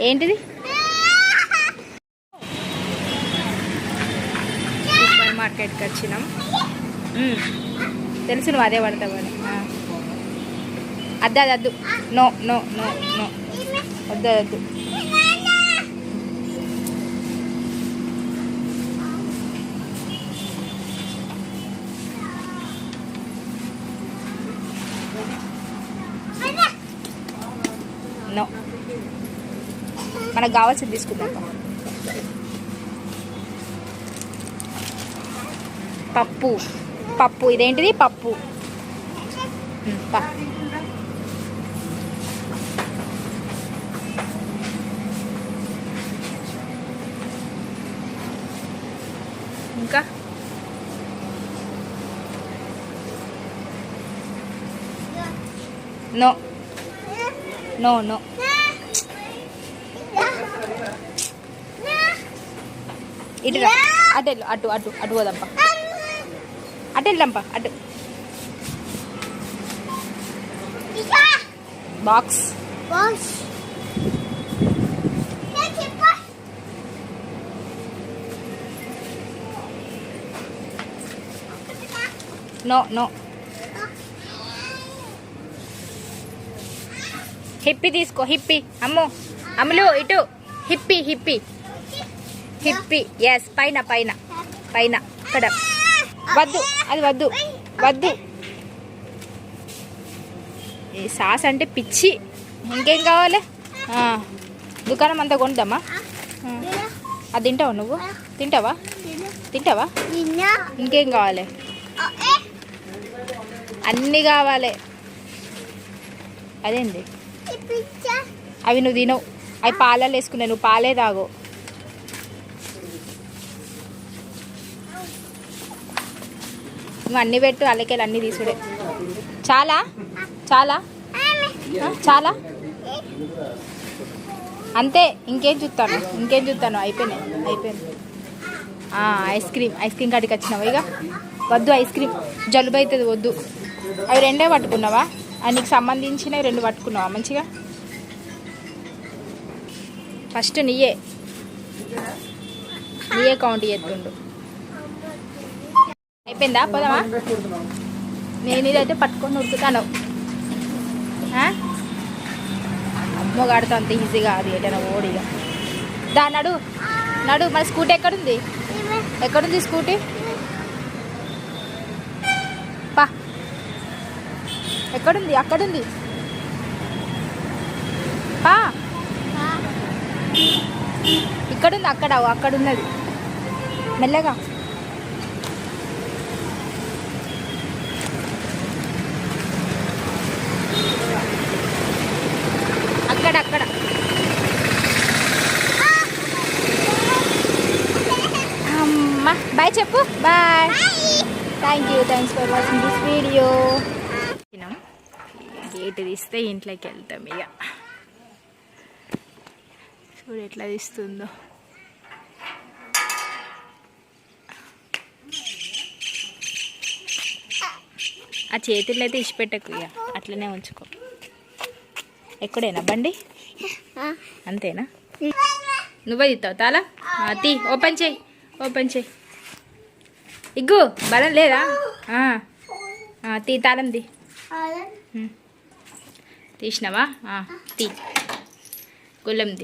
ఏంటిది? సూపర్ మార్కెట్కి వచ్చినాం. తెలుసు నువ్వు అదే పడతావని. అద్దు అద్దు, నో నో నో నో, వద్దు వద్దు. నో, మనకు కావాల్సింది తీసుకుందాం. పప్పు పప్పు, ఇదేంటిది? పప్పు. ఇంకా నో నో నో, ఇటు రా. అటు వెళ్ళు, అటు అటు అటు పోదాంపా, అటు వెళ్దాంపా, అటు. Box no no. హిప్పీ తీసుకో, హిప్పీ. అమ్ము అమ్ములు ఇటు, హిప్పీ హిప్పీ హిప్పీ. ఎస్, పైన పైన పైన, ఇక్కడ. వద్దు, అది వద్దు వద్దు. ఈ సాస్ అంటే పిచ్చి. ఇంకేం కావాలి? దుకాణం అంతా కొంటామా? అది తింటావా నువ్వు? తింటావా? తింటావా? ఇంకేం కావాలి? అన్నీ కావాలి. అదేంది? అవి నువ్వు తినవు, అవి పాలలో వేసుకున్నావు, నువ్వు పాలే తాగో. నువ్వు అన్నీ పెట్టు, అల్లకెళ్ళి అన్నీ తీసుడే. చాలా చాలా చాలా, అంతే. ఇంకేం చూస్తాను, ఇంకేం చూస్తాను? అయిపోయినాయి అయిపోయింది. ఐస్ క్రీమ్ కాడికి వచ్చినావు. ఇక వద్దు ఐస్ క్రీమ్, జలుబు అవుతుంది, వద్దు. అవి రెండే పట్టుకున్నావా? అది నీకు సంబంధించినవి రెండు పట్టుకున్నావా మంచిగా? ఫస్ట్ నీయే కౌంట్ చేస్తుండు. అయిపోయిందా? పోదామా? నేను ఇదైతే పట్టుకొని ఉడుకుతాను. అమ్మగాడితో అంత ఈజీగా అది ఎటైనా ఓడిగా. దా నడు నడు. మన స్కూటీ ఎక్కడుంది? ఎక్కడుంది స్కూటీ? పా, ఎక్కడుంది? అక్కడుంది. పా, ఇక్కడుంది, అక్కడున్నది. మెల్లగా. అక్కడ. అమ్మా బాయ్ చెప్పు. Bye. Thanks for watching this video. Gate తీస్తే ఇంట్లోకి వెళ్తాం. ఇక చూడు ఎట్లా తీస్తుందో. ఆ చేతుల్లో అయితే ఇచ్చిపెట్టకు, ఇక అట్లనే ఉంచుకో. ఎక్కడేనా బండి? అంతేనా? నువ్వే తీస్తావు తాళం? తీ, ఓపెన్ చేయి. ఇగ్గు బలం లేదా? తీ, తాళం తీ. తీసినావా? తీ, గుళ్ళం తీ.